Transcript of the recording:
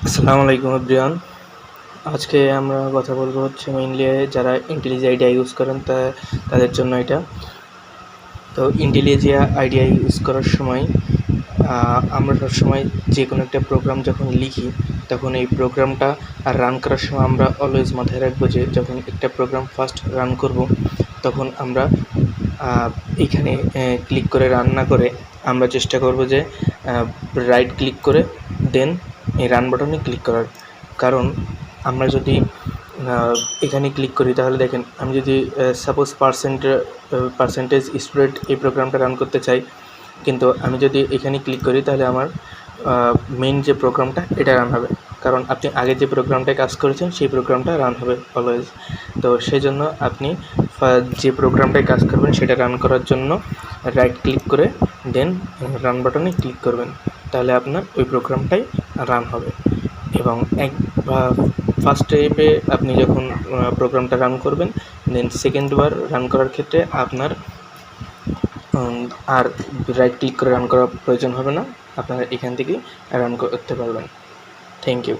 আসসালামু আলাইকুম এভরিওয়ান। আজকে আমরা কথা বলবো হচ্ছে মেইনলি যারা ইন্টেলিজ আইডিয়া ইউজ করেন তাদের জন্য এটা। তো ইন্টেলিজ আইডিয়া ইউজ করার সময় আমরা সবসময় যে কোনো একটা প্রোগ্রাম যখন লিখি তখন এই প্রোগ্রামটা রান করার সময় আমরা অলওয়েজ মাথায় রাখবো যে যখন একটা প্রোগ্রাম ফার্স্ট রান করব তখন আমরা এইখানে ক্লিক করে রান না করে আমরা চেষ্টা করব যে রাইট ক্লিক করে দেন এই রান বাটনে ক্লিক করার। কারণ আমরা যদি এখানে ক্লিক করি তাহলে দেখেন আমি যদি সাপোজ পার্সেন্টেজ স্টুডেন্ট এই প্রোগ্রামটা রান করতে চাই, কিন্তু আমি যদি এখানে ক্লিক করি তাহলে আমার মেইন যে প্রোগ্রামটা এটা রান হবে, কারণ আপনি আগে যে প্রোগ্রামটায় কাজ করেছেন সেই প্রোগ্রামটা রান হবে অলওয়েজ। তো সেই জন্য আপনি যে প্রোগ্রামটায় কাজ করবেন সেটা রান করার জন্য রাইট ক্লিক করে দেন রান বাটনে ক্লিক করবেন, তাহলে আপনার ওই প্রোগ্রামটাই রান হবে। এবং ফার্স্ট স্টেপে আপনি যখন প্রোগ্রামটা রান করবেন দেন সেকেন্ড বার রান করার ক্ষেত্রে আপনার আর রাইট ক্লিক করে রান করার প্রয়োজন হবে না, আপনারা এখান থেকেই রান করতে পারবেন। Thank you.